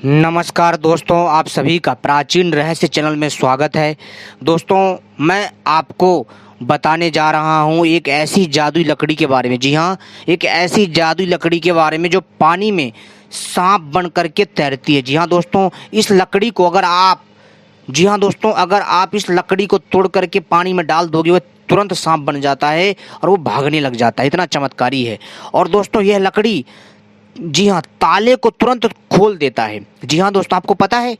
नमस्कार दोस्तों, आप सभी का प्राचीन रहस्य चैनल में स्वागत है। दोस्तों, मैं आपको बताने जा रहा हूँ एक ऐसी जादुई लकड़ी के बारे में। जी हाँ, एक ऐसी जादुई लकड़ी के बारे में जो पानी में सांप बन करके तैरती है। जी हाँ दोस्तों, इस लकड़ी को अगर आप जी हाँ दोस्तों, अगर आप इस लकड़ी को तोड़ करके पानी में डाल दोगे, वह तुरंत सांप बन जाता है और वो भागने लग जाता है। इतना चमत्कारी है। और दोस्तों, यह लकड़ी जी हाँ ताले को तुरंत खोल देता है। जी हाँ दोस्तों, आपको पता है।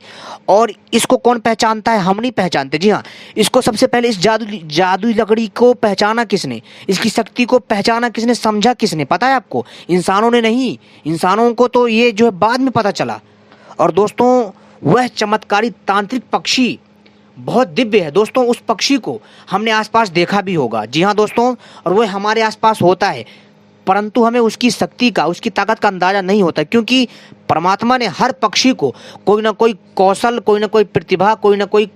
और इसको कौन पहचानता है? हम नहीं पहचानते। जी हाँ, इसको सबसे पहले इस जादुई लकड़ी को पहचाना किसने? इसकी शक्ति को पहचाना किसने? समझा किसने? पता है आपको? इंसानों ने नहीं। इंसानों को तो ये जो है बाद में पता चला। और दोस्तों, वह चमत्कारी तांत्रिक पक्षी बहुत दिव्य है। दोस्तों, उस पक्षी को हमने आसपास देखा भी होगा। जी हाँ दोस्तों, और वह हमारे आसपास होता है, परंतु हमें उसकी शक्ति का, उसकी ताकत का अंदाजा नहीं होता, क्योंकि परमात्मा ने हर पक्षी को कोई ना कोई कौशल, कोई ना कोई प्रतिभा, कोई ना कोई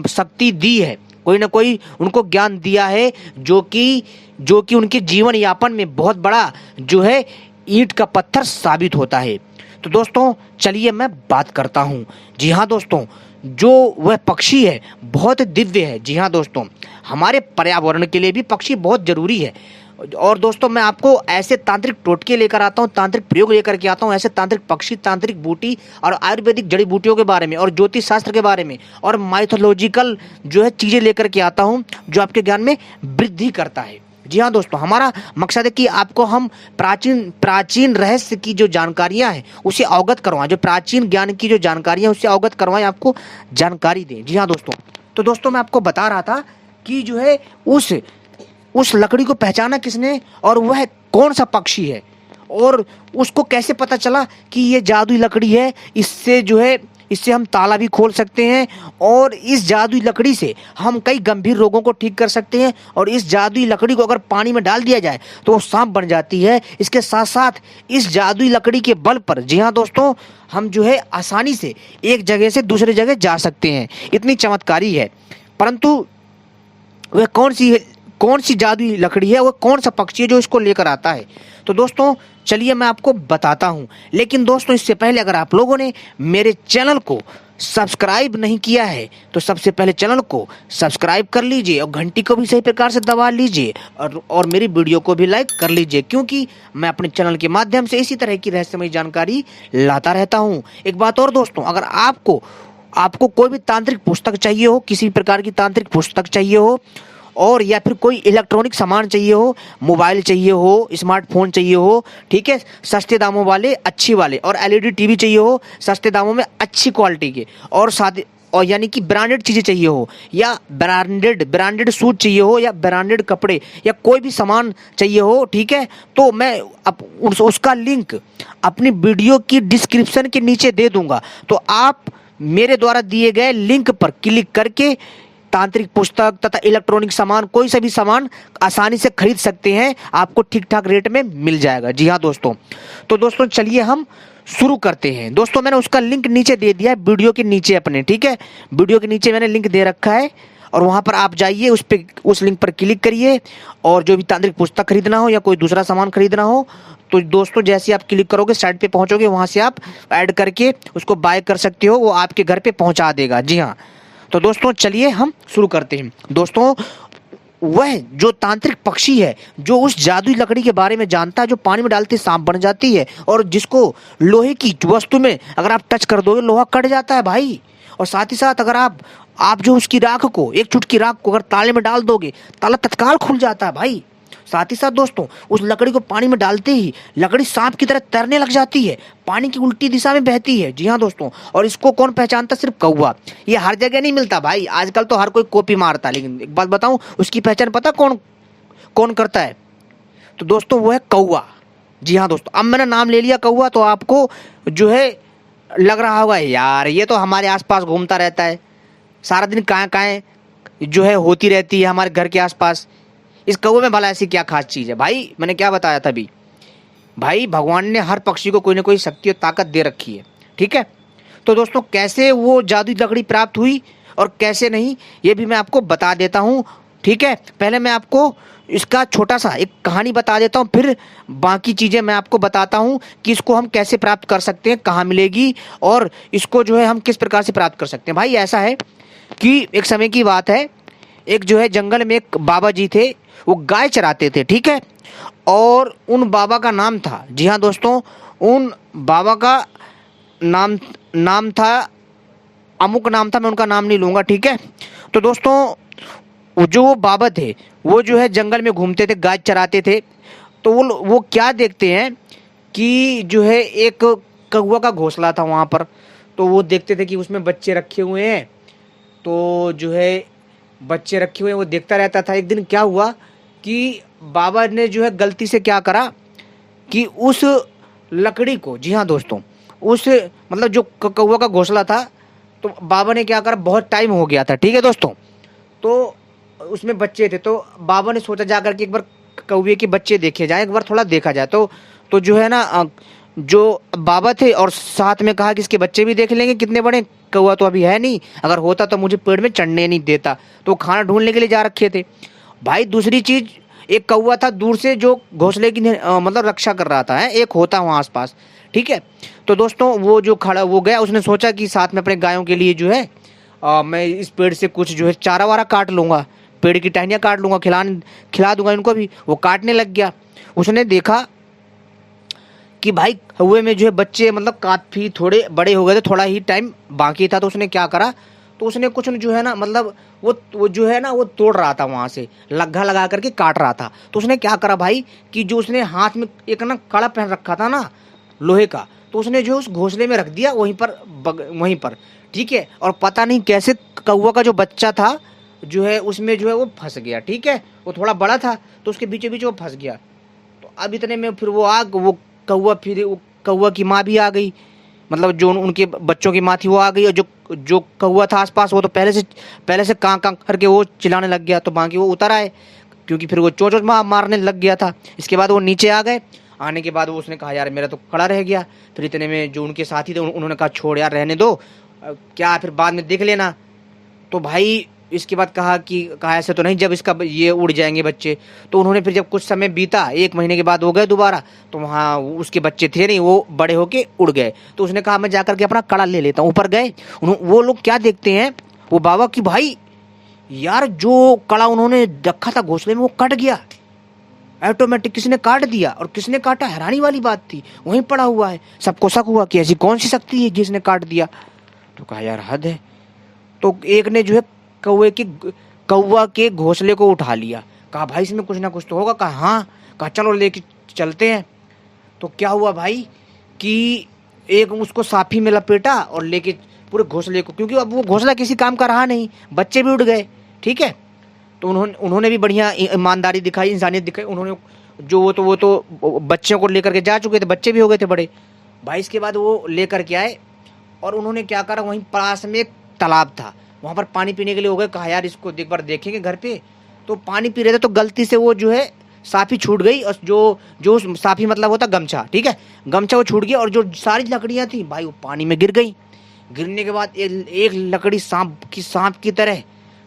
शक्ति दी है, कोई ना कोई उनको ज्ञान दिया है, जो कि उनके जीवन यापन में बहुत बड़ा जो है ईंट का पत्थर साबित होता है। तो दोस्तों, चलिए मैं बात करता हूँ। जी हाँ दोस्तों, जो वह पक्षी है बहुत दिव्य है। जी हाँ दोस्तों, हमारे पर्यावरण के लिए भी पक्षी बहुत जरूरी है। और दोस्तों, मैं आपको ऐसे तांत्रिक टोटके लेकर आता हूँ, तांत्रिक प्रयोग लेकर के आता हूँ, ऐसे तांत्रिक पक्षी, तांत्रिक बूटी और आयुर्वेदिक जड़ी बूटियों के बारे में और ज्योतिष शास्त्र के बारे में और माइथोलॉजिकल जो है चीज़ें लेकर के आता हूँ, जो आपके ज्ञान में वृद्धि करता है। जी हाँ दोस्तों, हमारा मकसद है कि आपको हम प्राचीन रहस्य की जो जानकारियाँ हैं उसे अवगत करवाएं, जो प्राचीन ज्ञान की जो जानकारियाँ उससे अवगत करवाएं, आपको जानकारी दें। जी हाँ दोस्तों, तो दोस्तों मैं आपको बता रहा था कि जो है उस लकड़ी को पहचाना किसने और वह कौन सा पक्षी है, और उसको कैसे पता चला कि ये जादुई लकड़ी है। इससे हम ताला भी खोल सकते हैं, और इस जादुई लकड़ी से हम कई गंभीर रोगों को ठीक कर सकते हैं। और इस जादुई लकड़ी को अगर पानी में डाल दिया जाए तो वो सांप बन जाती है। इसके साथ साथ इस जादुई लकड़ी के बल पर, जी हाँ दोस्तों, हम जो है आसानी से एक जगह से दूसरे जगह जा सकते हैं। इतनी चमत्कारी है। परंतु वह कौन सी जादुई लकड़ी है, वह कौन सा पक्षी है जो इसको लेकर आता है? तो दोस्तों चलिए मैं आपको बताता हूं। लेकिन दोस्तों, इससे पहले अगर आप लोगों ने मेरे चैनल को सब्सक्राइब नहीं किया है तो सबसे पहले चैनल को सब्सक्राइब कर लीजिए और घंटी को भी सही प्रकार से दबा लीजिए, और मेरी वीडियो को भी लाइक कर लीजिए, क्योंकि मैं अपने चैनल के माध्यम से इसी तरह की रहस्यमय जानकारी लाता रहता हूं। एक बात और दोस्तों, अगर आपको कोई भी तांत्रिक पुस्तक चाहिए हो, किसी प्रकार की तांत्रिक पुस्तक चाहिए हो, और या फिर कोई इलेक्ट्रॉनिक सामान चाहिए हो, मोबाइल चाहिए हो, स्मार्टफोन चाहिए हो, ठीक है, सस्ते दामों वाले, अच्छी वाले, और एलईडी टीवी चाहिए हो सस्ते दामों में, अच्छी क्वालिटी के, और यानी कि ब्रांडेड चीज़ें चाहिए हो, या ब्रांडेड सूट चाहिए हो, या ब्रांडेड कपड़े, या कोई भी सामान चाहिए हो, ठीक है, तो मैं उसका लिंक अपनी वीडियो की डिस्क्रिप्शन के नीचे दे दूंगा। तो आप मेरे द्वारा दिए गए लिंक पर क्लिक करके तांत्रिक पुस्तक तथा इलेक्ट्रॉनिक सामान, कोई सा भी सामान आसानी से खरीद सकते हैं। आपको ठीक ठाक रेट में मिल जाएगा। जी हाँ दोस्तों, तो दोस्तों चलिए हम शुरू करते हैं। दोस्तों, मैंने उसका लिंक नीचे दे दिया है वीडियो के नीचे अपने, ठीक है, वीडियो के नीचे मैंने लिंक दे रखा है, और वहां पर आप जाइए, उस लिंक पर क्लिक करिए, और जो भी तांत्रिक पुस्तक खरीदना हो या कोई दूसरा सामान खरीदना हो, तो दोस्तों जैसे आप क्लिक करोगे साइट पे पहुंचोगे, वहां से आप ऐड करके उसको बाय कर सकते हो, वो आपके घर पे पहुंचा देगा। जी हाँ, तो दोस्तों चलिए हम शुरू करते हैं। दोस्तों, वह जो तांत्रिक पक्षी है जो उस जादुई लकड़ी के बारे में जानता है, जो पानी में डालते सांप बन जाती है, और जिसको लोहे की वस्तु में अगर आप टच कर दोगे लोहा कट जाता है भाई। और साथ ही साथ अगर आप जो उसकी राख को, एक चुटकी राख को अगर ताले में डाल दोगे, ताला तत्काल खुल जाता है भाई। साथ ही साथ दोस्तों, उस लकड़ी को पानी में डालते ही लकड़ी सांप की तरह तैरने लग जाती है, पानी की उल्टी दिशा में बहती है। जी हाँ दोस्तों, और इसको कौन पहचानता? सिर्फ कौवा। ये हर जगह नहीं मिलता भाई, आजकल तो हर कोई कॉपी मारता है, लेकिन एक बात बताऊं, उसकी पहचान पता कौन करता है? तो दोस्तों वो है कौवा। जी हाँ दोस्तों, अब मैंने नाम ले लिया कौवा, तो आपको जो है लग रहा होगा यार ये तो हमारे आसपास घूमता रहता है, सारा दिन काएं जो है होती रहती है हमारे घर के आसपास। इस कौवे में भला ऐसी क्या खास चीज़ है? भाई मैंने क्या बताया था अभी, भाई भगवान ने हर पक्षी को कोई ना कोई शक्ति और ताकत दे रखी है, ठीक है। तो दोस्तों, कैसे वो जादुई लकड़ी प्राप्त हुई और कैसे नहीं, ये भी मैं आपको बता देता हूँ। ठीक है, पहले मैं आपको इसका छोटा सा एक कहानी बता देता हूँ, फिर बाकी चीज़ें मैं आपको बताता हूँ कि इसको हम कैसे प्राप्त कर सकते हैं, कहाँ मिलेगी और इसको जो है हम किस प्रकार से प्राप्त कर सकते हैं। भाई ऐसा है कि एक समय की बात है, एक जो है जंगल में एक बाबा जी थे, वो गाय चराते थे, ठीक है। और उन बाबा का नाम था, जी हाँ दोस्तों, उन बाबा का नाम नाम था, अमुक नाम था, मैं उनका नाम नहीं लूँगा, ठीक है। तो दोस्तों वो बाबा थे, वो जो है जंगल में घूमते थे, गाय चराते थे। तो वो क्या देखते हैं कि जो है एक कौवा का घोंसला था वहाँ पर। तो वो देखते थे कि उसमें बच्चे रखे हुए हैं, तो जो है बच्चे रखे हुए हैं, वो देखता रहता था। एक दिन क्या हुआ कि बाबा ने जो है गलती से क्या करा कि उस लकड़ी को, जी हाँ दोस्तों, उस मतलब जो कौवा का घोंसला था, तो बाबा ने क्या करा, बहुत टाइम हो गया था, ठीक है दोस्तों, तो उसमें बच्चे थे। तो बाबा ने सोचा जाकर के एक बार कौवे के बच्चे देखे जाए, एक बार थोड़ा देखा जाए। तो जो है ना, जो बाबा थे और साथ में कहा कि इसके बच्चे भी देख लेंगे कितने बड़े, कौवा तो अभी है नहीं, अगर होता तो मुझे पेड़ में चढ़ने नहीं देता। तो खाना ढूंढने के लिए जा रखे थे। भाई दूसरी चीज, एक कौवा था दूर से जो घोंसले की मतलब रक्षा कर रहा था, है एक होता वहाँ आसपास, ठीक है। तो दोस्तों वो जो खड़ा वो गया, उसने सोचा कि साथ में अपने गायों के लिए जो है मैं इस पेड़ से कुछ जो है चारा वारा काट लूँगा, पेड़ की टहनियाँ काट लूँगा, खिला दूंगा इनको भी। वो काटने लग गया। उसने देखा कि भाई कौवे में जो है बच्चे मतलब काफ़ी थोड़े बड़े हो गए थे, थोड़ा ही टाइम बाकी था। तो उसने क्या करा, तो उसने कुछ जो है ना, मतलब वो जो है ना, वो तोड़ रहा था, वहाँ से लग्घा लगा करके काट रहा था। तो उसने क्या करा भाई कि जो उसने हाथ में एक ना कड़ा पहन रखा था ना लोहे का, तो उसने जो उस घोंसले में रख दिया वहीं पर, ठीक है। और पता नहीं कैसे कौवा का जो बच्चा था जो है उसमें जो है वो फंस गया, ठीक है। वो थोड़ा बड़ा था तो उसके बीचों बीच वो फंस गया। तो अब इतने में फिर वो कौवा की माँ भी आ गई, मतलब जो उनके बच्चों की माँ थी वो आ गई। और जो कौवा था आसपास, वो तो पहले से कां कां करके वो चिल्लाने लग गया। तो बाकी वो उतर आए, क्योंकि फिर वो चोंच मारने लग गया था। इसके बाद वो नीचे आ गए। आने के बाद वो उसने कहा यार मेरा तो खड़ा रह गया। फिर इतने में जो उनके साथी थे उन्होंने कहा छोड़ यार रहने दो, क्या फिर बाद में देख लेना। तो भाई इसके बाद कहा ऐसे तो नहीं, जब इसका ये उड़ जाएंगे बच्चे। तो उन्होंने फिर जब कुछ समय बीता, 1 महीने के बाद हो गए दोबारा, तो वहाँ उसके बच्चे थे नहीं, वो बड़े होके उड़ गए। तो उसने कहा मैं जाकर के अपना कड़ा ले लेता हूँ। ऊपर गए, वो लोग क्या देखते हैं, वो बाबा की भाई यार जो कड़ा उन्होंने रखा था घोंसले में वो कट गया, ऑटोमेटिक किसने काट दिया। और किसने काटा, हैरानी वाली बात थी, वहीं पड़ा हुआ है। सबको शक हुआ कि ऐसी कौन सी शक्ति है जिसने काट दिया। तो कहा यार हद है। तो एक ने जो है कौवा के घोंसले को उठा लिया। कहा भाई इसमें कुछ ना कुछ तो होगा। कहा हाँ। कहा चलो लेके चलते हैं। तो क्या हुआ भाई कि एक उसको साफी में लपेटा और लेके पूरे घोंसले को, क्योंकि अब वो घोंसला किसी काम का रहा नहीं, बच्चे भी उड़ गए, ठीक है। तो उन्होंने भी बढ़िया ईमानदारी दिखाई, इंसानियत दिखाई। उन्होंने जो वो तो बच्चों को लेकर के जा चुके थे, बच्चे भी हो गए थे बड़े। भाई इसके बाद वो लेकर के आए और उन्होंने क्या करा, वहीं पास में एक तालाब था, वहाँ पर पानी पीने के लिए हो गए। कहा यार इसको एक बार देखेंगे घर पे। तो पानी पी रहे थे तो गलती से वो जो है साफी छूट गई। और जो साफी मतलब होता गमछा, ठीक है, गमछा वो छूट गया। और जो सारी लकड़ियाँ थी भाई वो पानी में गिर गई। गिरने के बाद एक लकड़ी सांप की तरह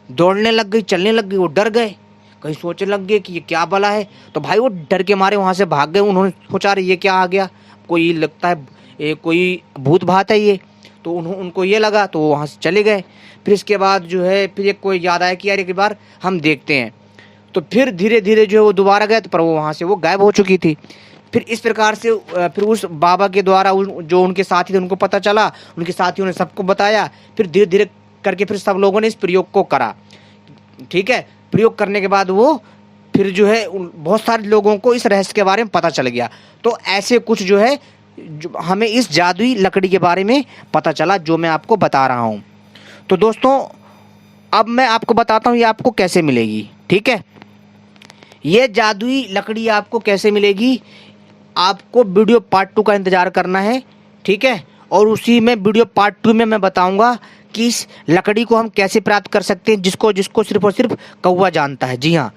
दौड़ने लग गई, चलने लग गई। वो डर गए, कहीं सोचने लग गए कि ये क्या बला है। तो भाई वो डर के मारे वहाँ से भाग गए। उन्होंने सोचा रहे ये क्या आ गया, कोई लगता है कोई भूत भात है ये। तो उनको ये लगा, तो वहाँ से चले गए। फिर इसके बाद जो है फिर एक कोई याद आया कि यार एक बार हम देखते हैं। तो फिर धीरे धीरे जो है वो दोबारा गए, तो पर वो वहाँ से वो गायब हो चुकी थी। फिर इस प्रकार से फिर उस बाबा के द्वारा जो उनके साथी थे उनको पता चला, उनके साथियों ने सबको बताया। फिर धीरे धीरे करके फिर सब लोगों ने इस प्रयोग को करा, ठीक है। प्रयोग करने के बाद वो फिर जो है बहुत सारे लोगों को इस रहस्य के बारे में पता चल गया। तो ऐसे कुछ जो है हमें इस जादुई लकड़ी के बारे में पता चला, जो मैं आपको बता रहा हूँ। तो दोस्तों अब मैं आपको बताता हूँ ये आपको कैसे मिलेगी, ठीक है। ये जादुई लकड़ी आपको कैसे मिलेगी, आपको वीडियो पार्ट 2 का इंतज़ार करना है, ठीक है। और उसी में वीडियो पार्ट 2 में मैं बताऊंगा कि इस लकड़ी को हम कैसे प्राप्त कर सकते हैं, जिसको सिर्फ और सिर्फ कौवा जानता है, जी हाँ।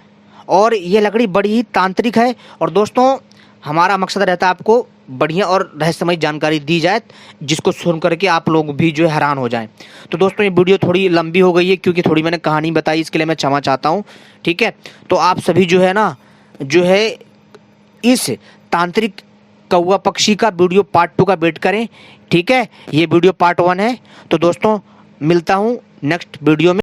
और ये लकड़ी बड़ी ही तांत्रिक है। और दोस्तों हमारा मकसद रहता है आपको बढ़िया और रहस्यमय जानकारी दी जाए, जिसको सुन करके आप लोग भी जो है हैरान हो जाएं। तो दोस्तों ये वीडियो थोड़ी लंबी हो गई है, क्योंकि थोड़ी मैंने कहानी बताई, इसके लिए मैं क्षमा चाहता हूँ। ठीक है, तो आप सभी जो है ना, जो है इस तांत्रिक कौवा पक्षी का वीडियो पार्ट 2 का वेट करें। ठीक है, ये वीडियो पार्ट 1 है। तो दोस्तों मिलता हूँ नेक्स्ट वीडियो में।